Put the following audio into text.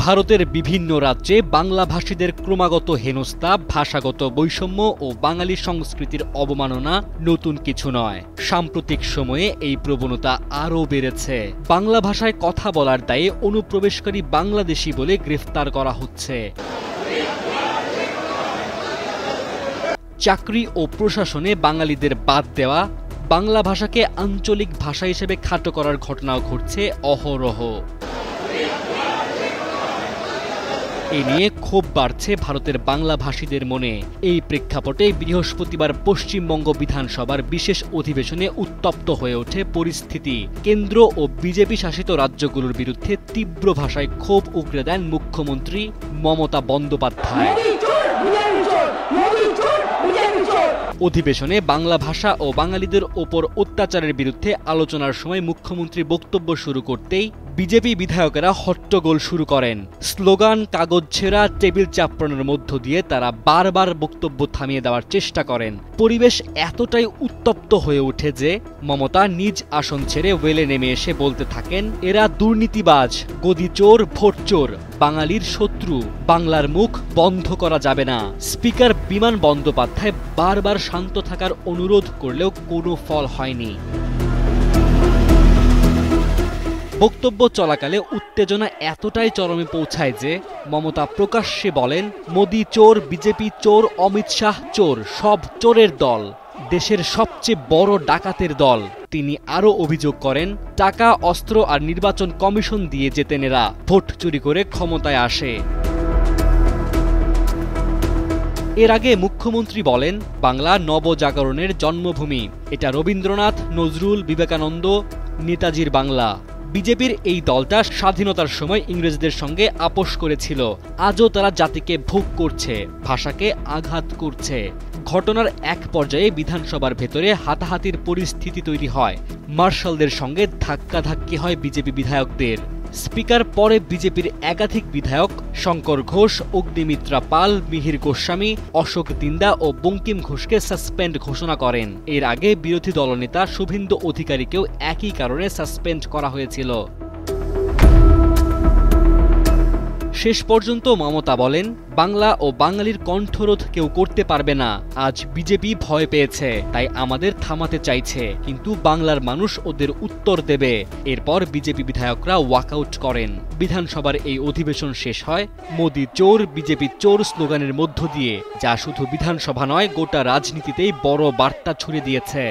ভারতের বিভিন্ন রাজ্যে বাংলাভাষীদের ক্রমাগত হেনস্থা, ভাষাগত বৈষম্য ও বাঙালি সংস্কৃতির অবমাননা নতুন কিছু নয়। সাম্প্রতিক সময়ে এই প্রবণতা আরও বেড়েছে। বাংলা ভাষায় কথা বলার দায়ে অনুপ্রবেশকারী বাংলাদেশি বলে গ্রেফতার করা হচ্ছে। চাকরি ও প্রশাসনে বাঙালিদের বাদ দেওয়া, বাংলা ভাষাকে আঞ্চলিক ভাষা হিসেবে খাটো করার ঘটনাও ঘটছে অহরহ। এ নিয়ে ক্ষোভ বাড়ছে ভারতের বাংলাভাষীদের মনে। এই প্রেক্ষাপটে বৃহস্পতিবার পশ্চিমবঙ্গ বিধানসভার বিশেষ অধিবেশনে উত্তপ্ত হয়ে ওঠে পরিস্থিতি। কেন্দ্র ও বিজেপি শাসিত রাজ্যগুলোর বিরুদ্ধে তীব্র ভাষায় ক্ষোভ উগরে দেন মুখ্যমন্ত্রী মমতা বন্দ্যোপাধ্যায়। অধিবেশনে বাংলা ভাষা ও বাঙালিদের ওপর অত্যাচারের বিরুদ্ধে আলোচনার সময় মুখ্যমন্ত্রী বক্তব্য শুরু করতেই বিজেপি বিধায়কেরা হট্টগোল শুরু করেন। স্লোগান, কাগজ ছেঁড়া, টেবিল চাপড়ানোর মধ্য দিয়ে তারা বারবার বক্তব্য থামিয়ে দেওয়ার চেষ্টা করেন। পরিবেশ এতটাই উত্তপ্ত হয়ে ওঠে যে মমতা নিজ আসন ছেড়ে ওয়েলে নেমে এসে বলতে থাকেন, এরা দুর্নীতিবাজ, গদিচোর, ভোটচোর, বাঙালির শত্রু, বাংলার মুখ বন্ধ করা যাবে না। স্পিকার বিমান বন্দ্যোপাধ্যায় বারবার শান্ত থাকার অনুরোধ করলেও কোনো ফল হয়নি। বক্তব্য চলাকালে উত্তেজনা এতটাই চরমে পৌঁছায় যে মমতা প্রকাশ্যে বলেন, মোদি চোর, বিজেপি চোর, অমিত শাহ চোর, সব চোরের দল, দেশের সবচেয়ে বড় ডাকাতের দল। তিনি আরও অভিযোগ করেন, টাকা, অস্ত্র আর নির্বাচন কমিশন দিয়ে যেতেন এরা, ভোট চুরি করে ক্ষমতায় আসে। এর আগে মুখ্যমন্ত্রী বলেন, বাংলা নবজাগরণের জন্মভূমি, এটা রবীন্দ্রনাথ, নজরুল, বিবেকানন্দ, নেতাজির বাংলা। বিজেপির এই দলটা স্বাধীনতার সময় ইংরেজদের সঙ্গে আপোষ করেছিল। আজও তারা জাতিকে ভোগ করছে, ভাষাকে আঘাত করছে। ঘটনার এক পর্যায়ে বিধানসভার ভেতরে হাতাহাতির পরিস্থিতি তৈরি হয়। মার্শালদের সঙ্গে ধাক্কাধাক্কি হয় বিজেপি বিধায়কদের। স্পিকার পরে বিজেপির একাধিক বিধায়ক শঙ্কর ঘোষ, অগ্নিমিত্রা পাল, মিহির গোস্বামী, অশোক দিন্দা ও বঙ্কিম ঘোষকে সাসপেন্ড ঘোষণা করেন। এর আগে বিরোধী দলনেতা শুভেন্দু অধিকারীকেও একই কারণে সাসপেন্ড করা হয়েছিল। শেষ পর্যন্ত মমতা বলেন, বাংলা ও বাঙালির কণ্ঠরোধ কেউ করতে পারবে না। আজ বিজেপি ভয় পেয়েছে, তাই আমাদের থামাতে চাইছে, কিন্তু বাংলার মানুষ ওদের উত্তর দেবে। এরপর বিজেপি বিধায়করা ওয়াকআউট করেন। বিধানসভার এই অধিবেশন শেষ হয় মোদি চোর, বিজেপি চোর স্লোগানের মধ্য দিয়ে, যা শুধু বিধানসভা নয়, গোটা রাজনীতিতেই বড় বার্তা ছড়িয়ে দিয়েছে।